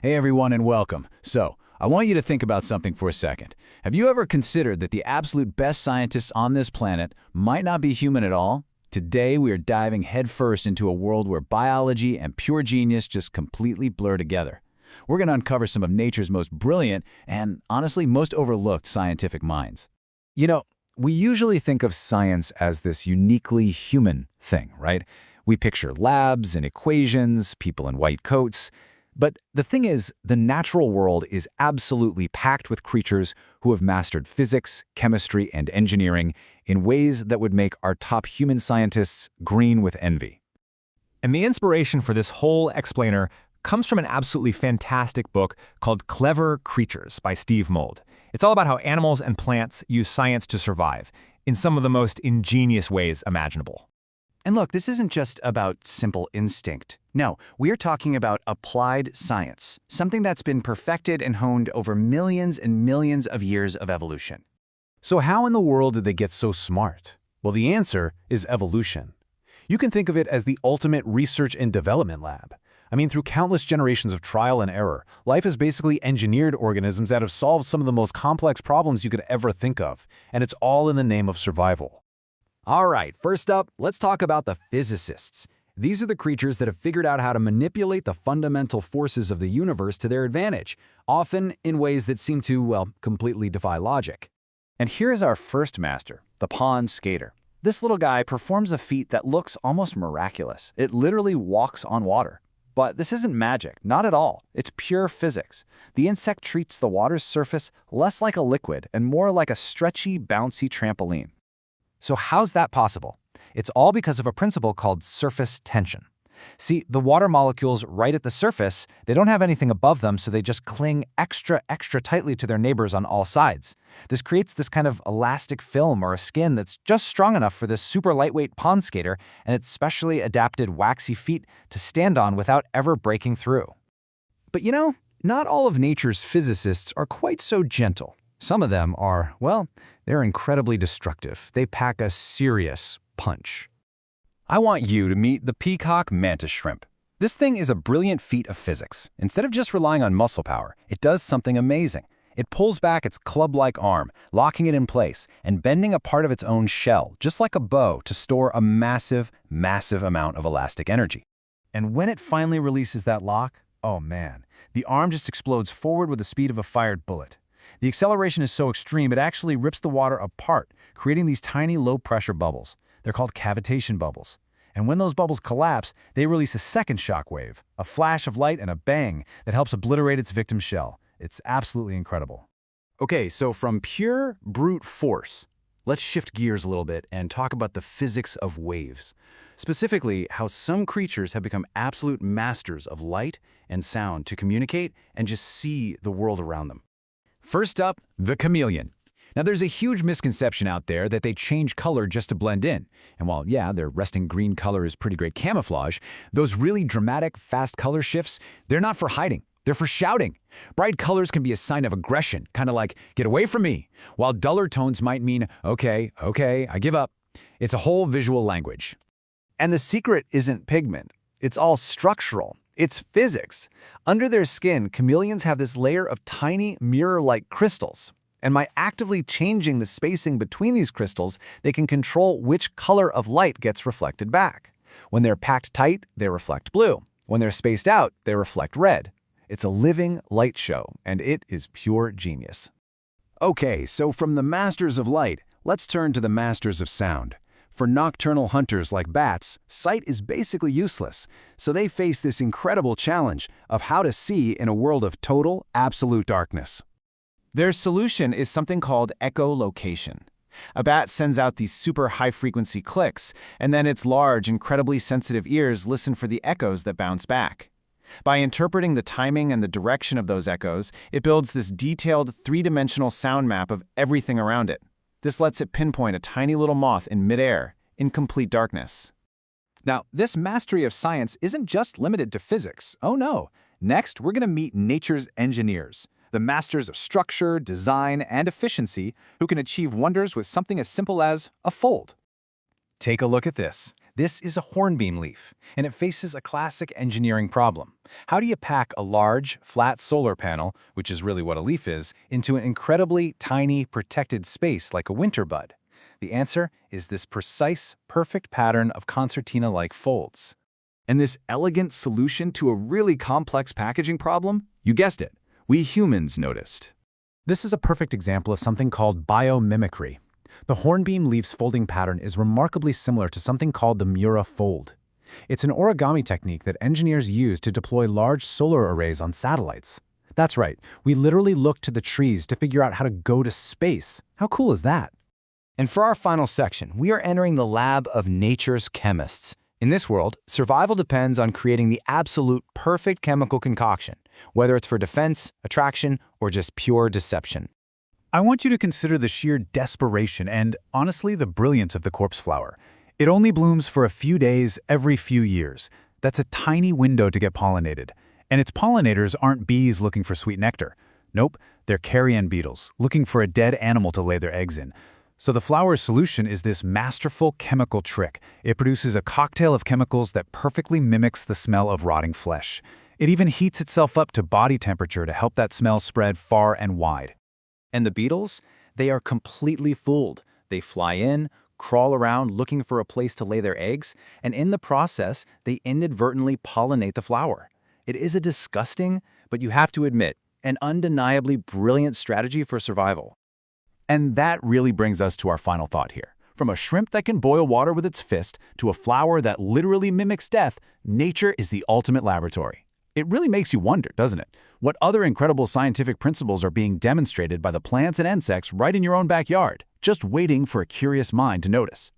Hey everyone and welcome. So, I want you to think about something for a second. Have you ever considered that the absolute best scientists on this planet might not be human at all? Today we are diving headfirst into a world where biology and pure genius just completely blur together. We're going to uncover some of nature's most brilliant and, honestly, most overlooked scientific minds. You know, we usually think of science as this uniquely human thing, right? We picture labs and equations, people in white coats. But the thing is, the natural world is absolutely packed with creatures who have mastered physics, chemistry, and engineering in ways that would make our top human scientists green with envy. And the inspiration for this whole explainer comes from an absolutely fantastic book called Clever Creatures by Steve Mould. It's all about how animals and plants use science to survive in some of the most ingenious ways imaginable. And look, this isn't just about simple instinct. No, we're talking about applied science, something that's been perfected and honed over millions and millions of years of evolution. So how in the world did they get so smart? Well, the answer is evolution. You can think of it as the ultimate research and development lab. I mean, through countless generations of trial and error, life has basically engineered organisms that have solved some of the most complex problems you could ever think of, and it's all in the name of survival. All right, first up, let's talk about the physicists. These are the creatures that have figured out how to manipulate the fundamental forces of the universe to their advantage, often in ways that seem to, well, completely defy logic. And here's our first master, the pond skater. This little guy performs a feat that looks almost miraculous. It literally walks on water. But this isn't magic, not at all. It's pure physics. The insect treats the water's surface less like a liquid and more like a stretchy, bouncy trampoline. So how's that possible? It's all because of a principle called surface tension. See, the water molecules right at the surface, they don't have anything above them, so they just cling extra tightly to their neighbors on all sides. This creates this kind of elastic film or a skin that's just strong enough for this super lightweight pond skater and its specially adapted waxy feet to stand on without ever breaking through. But you know, not all of nature's physicists are quite so gentle. Some of them are, well, they're incredibly destructive. They pack a serious punch. I want you to meet the peacock mantis shrimp. This thing is a brilliant feat of physics. Instead of just relying on muscle power, it does something amazing. It pulls back its club-like arm, locking it in place, and bending a part of its own shell, just like a bow, to store a massive amount of elastic energy. And when it finally releases that lock, oh man, the arm just explodes forward with the speed of a fired bullet. The acceleration is so extreme, it actually rips the water apart, creating these tiny low-pressure bubbles. They're called cavitation bubbles. And when those bubbles collapse, they release a second shock wave, a flash of light and a bang that helps obliterate its victim's shell. It's absolutely incredible. Okay, so from pure brute force, let's shift gears a little bit and talk about the physics of waves. Specifically, how some creatures have become absolute masters of light and sound to communicate and just see the world around them. First up, the chameleon. Now, there's a huge misconception out there that they change color just to blend in. And while, yeah, their resting green color is pretty great camouflage, those really dramatic, fast color shifts, they're not for hiding. They're for shouting. Bright colors can be a sign of aggression, kind of like, get away from me, while duller tones might mean, okay, I give up. It's a whole visual language. And the secret isn't pigment. It's all structural. It's physics. Under their skin, chameleons have this layer of tiny, mirror-like crystals. And by actively changing the spacing between these crystals, they can control which color of light gets reflected back. When they're packed tight, they reflect blue. When they're spaced out, they reflect red. It's a living light show, and it is pure genius. Okay, so from the masters of light, let's turn to the masters of sound. For nocturnal hunters like bats, sight is basically useless, so they face this incredible challenge of how to see in a world of total, absolute darkness. Their solution is something called echolocation. A bat sends out these super high-frequency clicks, and then its large, incredibly sensitive ears listen for the echoes that bounce back. By interpreting the timing and the direction of those echoes, it builds this detailed three-dimensional sound map of everything around it. This lets it pinpoint a tiny little moth in midair, in complete darkness. Now, this mastery of science isn't just limited to physics. Oh no. Next, we're going to meet nature's engineers, the masters of structure, design, and efficiency who can achieve wonders with something as simple as a fold. Take a look at this. This is a hornbeam leaf, and it faces a classic engineering problem. How do you pack a large, flat solar panel, which is really what a leaf is, into an incredibly tiny, protected space like a winter bud? The answer is this precise, perfect pattern of concertina-like folds. And this elegant solution to a really complex packaging problem? You guessed it, we humans noticed. This is a perfect example of something called biomimicry. The hornbeam leaf's folding pattern is remarkably similar to something called the Mura fold. It's an origami technique that engineers use to deploy large solar arrays on satellites. That's right, we literally look to the trees to figure out how to go to space. How cool is that? And for our final section, we are entering the lab of nature's chemists. In this world, survival depends on creating the absolute perfect chemical concoction, whether it's for defense, attraction, or just pure deception. I want you to consider the sheer desperation and, honestly, the brilliance of the corpse flower. It only blooms for a few days every few years. That's a tiny window to get pollinated. And its pollinators aren't bees looking for sweet nectar. Nope, they're carrion beetles, looking for a dead animal to lay their eggs in. So the flower's solution is this masterful chemical trick. It produces a cocktail of chemicals that perfectly mimics the smell of rotting flesh. It even heats itself up to body temperature to help that smell spread far and wide. And the beetles? They are completely fooled. They fly in, crawl around looking for a place to lay their eggs, and in the process, they inadvertently pollinate the flower. It is a disgusting, but you have to admit, an undeniably brilliant strategy for survival. And that really brings us to our final thought here. From a shrimp that can boil water with its fist to a flower that literally mimics death, nature is the ultimate laboratory. It really makes you wonder, doesn't it? What other incredible scientific principles are being demonstrated by the plants and insects right in your own backyard, just waiting for a curious mind to notice?